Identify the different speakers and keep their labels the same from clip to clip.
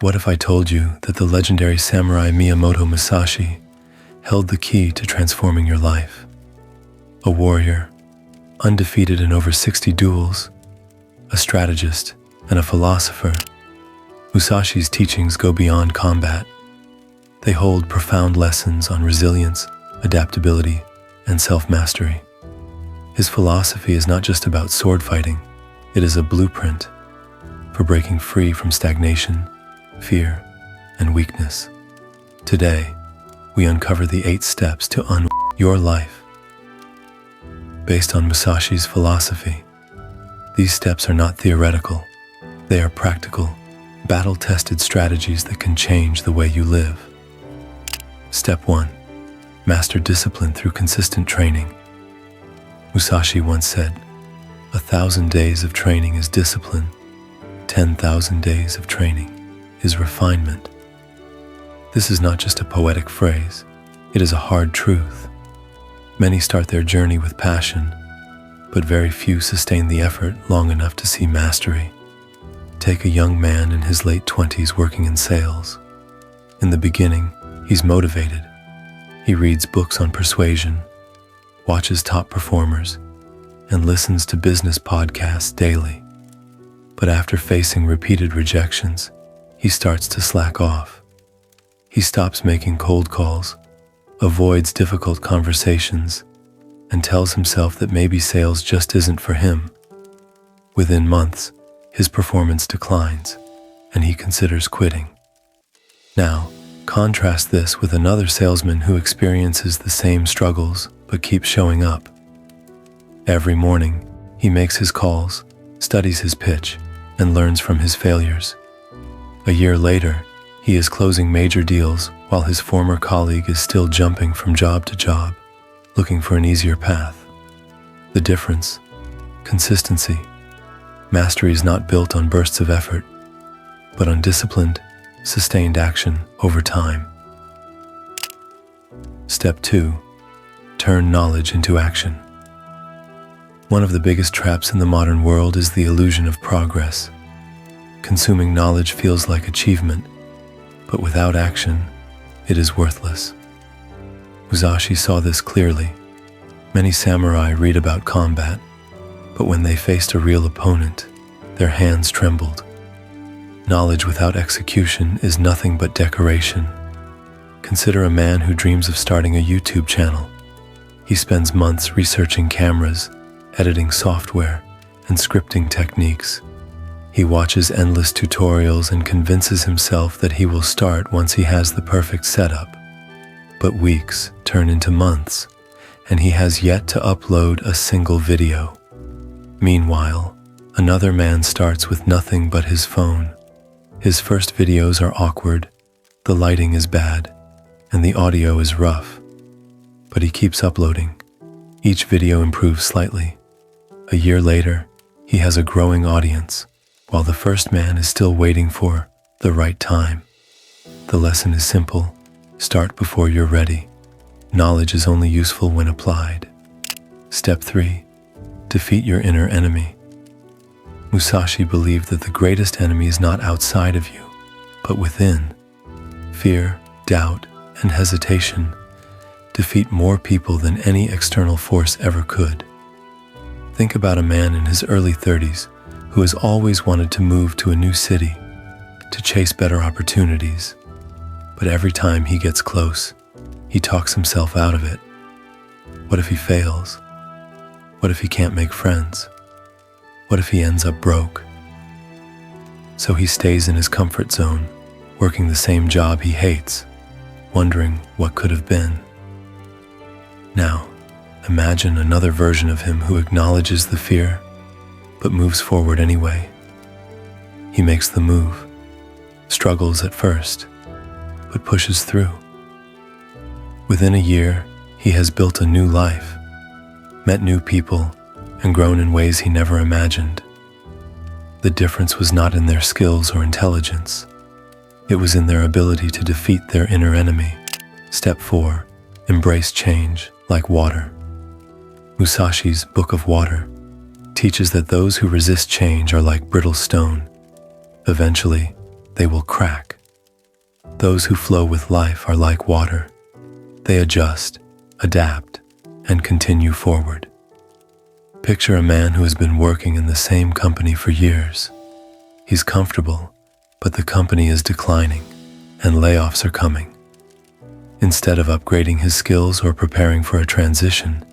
Speaker 1: What if I told you that the legendary samurai Miyamoto Musashi held the key to transforming your life? A warrior, undefeated in over 60 duels, a strategist, and a philosopher, Musashi's teachings go beyond combat. They hold profound lessons on resilience, adaptability, and self-mastery. His philosophy is not just about sword fighting, it is a blueprint for breaking free from stagnation, fear, and weakness. Today, we uncover the 8 steps to your life. Based on Musashi's philosophy, these steps are not theoretical, they are practical, battle-tested strategies that can change the way you live. Step 1. Master discipline through consistent training. Musashi once said, 1,000 days of training is discipline, 10,000 days of training is refinement. This is not just a poetic phrase, it is a hard truth. Many start their journey with passion, but very few sustain the effort long enough to see mastery. Take a young man in his late 20s working in sales. In the beginning, he's motivated. He reads books on persuasion, watches top performers, and listens to business podcasts daily. But after facing repeated rejections, he starts to slack off. He stops making cold calls, avoids difficult conversations, and tells himself that maybe sales just isn't for him. Within months, his performance declines, and he considers quitting. Now, contrast this with another salesman who experiences the same struggles but keeps showing up. Every morning, he makes his calls, studies his pitch, and learns from his failures. A year later, he is closing major deals while his former colleague is still jumping from job to job, looking for an easier path. The difference: consistency. Mastery is not built on bursts of effort, but on disciplined, sustained action over time. Step 2. Turn knowledge into action. One of the biggest traps in the modern world is the illusion of progress. Consuming knowledge feels like achievement, but without action, it is worthless. Musashi saw this clearly. Many samurai read about combat, but when they faced a real opponent, their hands trembled. Knowledge without execution is nothing but decoration. Consider a man who dreams of starting a YouTube channel. He spends months researching cameras, editing software, and scripting techniques. He watches endless tutorials and convinces himself that he will start once he has the perfect setup. But weeks turn into months, and he has yet to upload a single video. Meanwhile, another man starts with nothing but his phone. His first videos are awkward, the lighting is bad, and the audio is rough. But he keeps uploading. Each video improves slightly. A year later, he has a growing audience, while the first man is still waiting for the right time. The lesson is simple: start before you're ready. Knowledge is only useful when applied. Step 3. Defeat your inner enemy. Musashi believed that the greatest enemy is not outside of you, but within. Fear, doubt, and hesitation defeat more people than any external force ever could. Think about a man in his early 30s who has always wanted to move to a new city, to chase better opportunities. But every time he gets close, he talks himself out of it. What if he fails? What if he can't make friends? What if he ends up broke? So he stays in his comfort zone, working the same job he hates, wondering what could have been. Now, imagine another version of him who acknowledges the fear, but moves forward anyway. He makes the move, struggles at first, but pushes through. Within a year, he has built a new life, met new people, and grown in ways he never imagined. The difference was not in their skills or intelligence. It was in their ability to defeat their inner enemy. Step 4. Embrace change like water. Musashi's Book of Water teaches that those who resist change are like brittle stone. Eventually, they will crack. Those who flow with life are like water. They adjust, adapt, and continue forward. Picture a man who has been working in the same company for years. He's comfortable, but the company is declining, and layoffs are coming. Instead of upgrading his skills or preparing for a transition,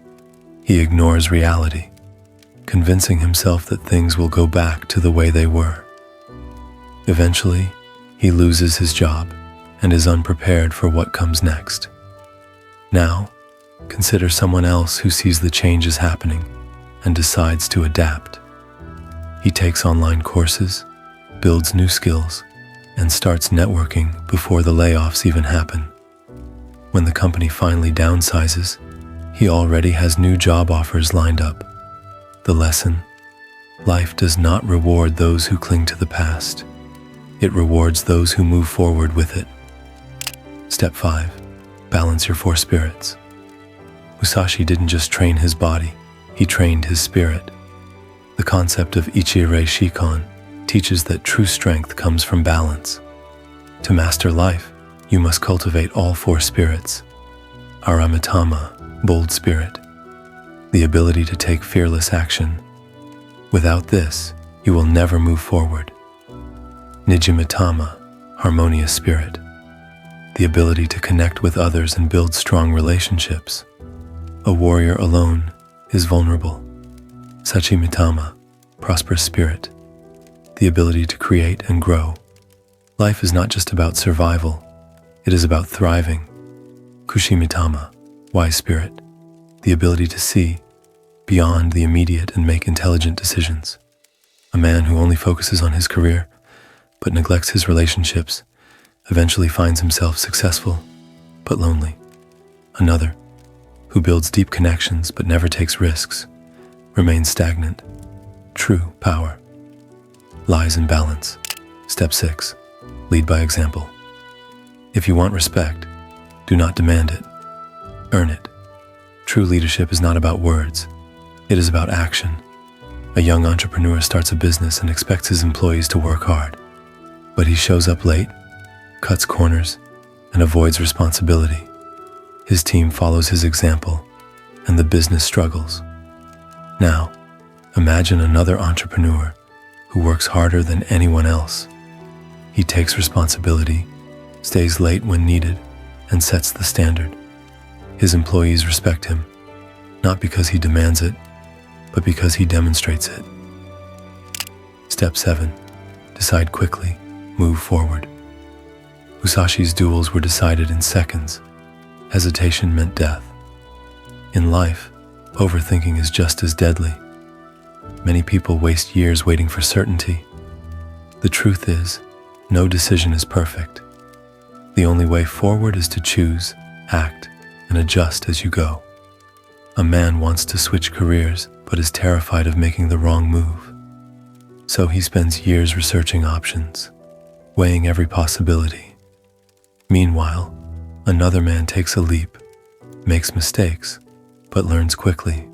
Speaker 1: he ignores reality, convincing himself that things will go back to the way they were. Eventually, he loses his job and is unprepared for what comes next. Now, consider someone else who sees the changes happening and decides to adapt. He takes online courses, builds new skills, and starts networking before the layoffs even happen. When the company finally downsizes, he already has new job offers lined up. The lesson: life does not reward those who cling to the past. It rewards those who move forward with it. Step 5. Balance your 4 spirits. Musashi didn't just train his body, he trained his spirit. The concept of Ichirei Shikon teaches that true strength comes from balance. To master life, you must cultivate all 4 spirits. Aramitama, bold spirit, the ability to take fearless action. Without this, you will never move forward. Nijimitama, harmonious spirit, the ability to connect with others and build strong relationships. A warrior alone is vulnerable. Sachimitama, prosperous spirit, the ability to create and grow. Life is not just about survival, it is about thriving. Kushimitama, wise spirit, the ability to see beyond the immediate and make intelligent decisions. A man who only focuses on his career but neglects his relationships eventually finds himself successful but lonely. Another, who builds deep connections but never takes risks, remains stagnant. True power lies in balance. Step 6. Lead by example. If you want respect, do not demand it. Earn it. True leadership is not about words. It is about action. A young entrepreneur starts a business and expects his employees to work hard. But he shows up late, cuts corners, and avoids responsibility. His team follows his example, and the business struggles. Now, imagine another entrepreneur who works harder than anyone else. He takes responsibility, stays late when needed, and sets the standard. His employees respect him, not because he demands it, but because he demonstrates it. Step 7. Decide quickly, move forward. Musashi's duels were decided in seconds. Hesitation meant death. In life, overthinking is just as deadly. Many people waste years waiting for certainty. The truth is, no decision is perfect. The only way forward is to choose, act, and adjust as you go. A man wants to switch careers, but is terrified of making the wrong move. So he spends years researching options, weighing every possibility. Meanwhile, another man takes a leap, makes mistakes, but learns quickly.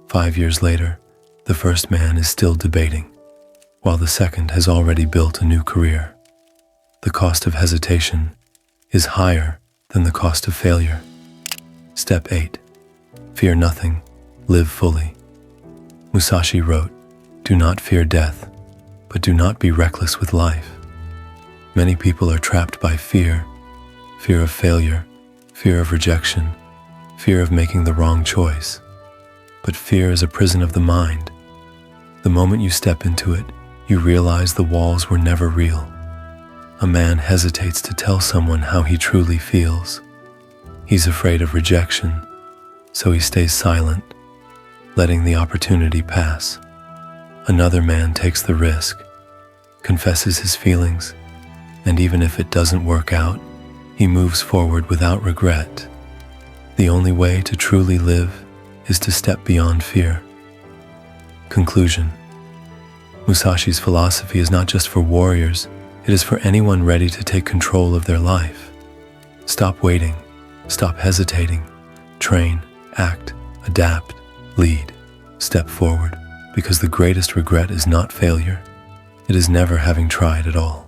Speaker 1: 5 years later, the first man is still debating, while the second has already built a new career. The cost of hesitation is higher than the cost of failure. Step 8. Fear nothing, live fully. Musashi wrote, "Do not fear death, but do not be reckless with life." Many people are trapped by fear of failure, fear of rejection, fear of making the wrong choice. But fear is a prison of the mind. The moment you step into it, you realize the walls were never real. A man hesitates to tell someone how he truly feels. He's afraid of rejection, so he stays silent, letting the opportunity pass. Another man takes the risk, confesses his feelings, and even if it doesn't work out, he moves forward without regret. The only way to truly live is to step beyond fear. Conclusion. Musashi's philosophy is not just for warriors, it is for anyone ready to take control of their life. Stop waiting, stop hesitating, train, act, adapt, lead, step forward, because the greatest regret is not failure, it is never having tried at all.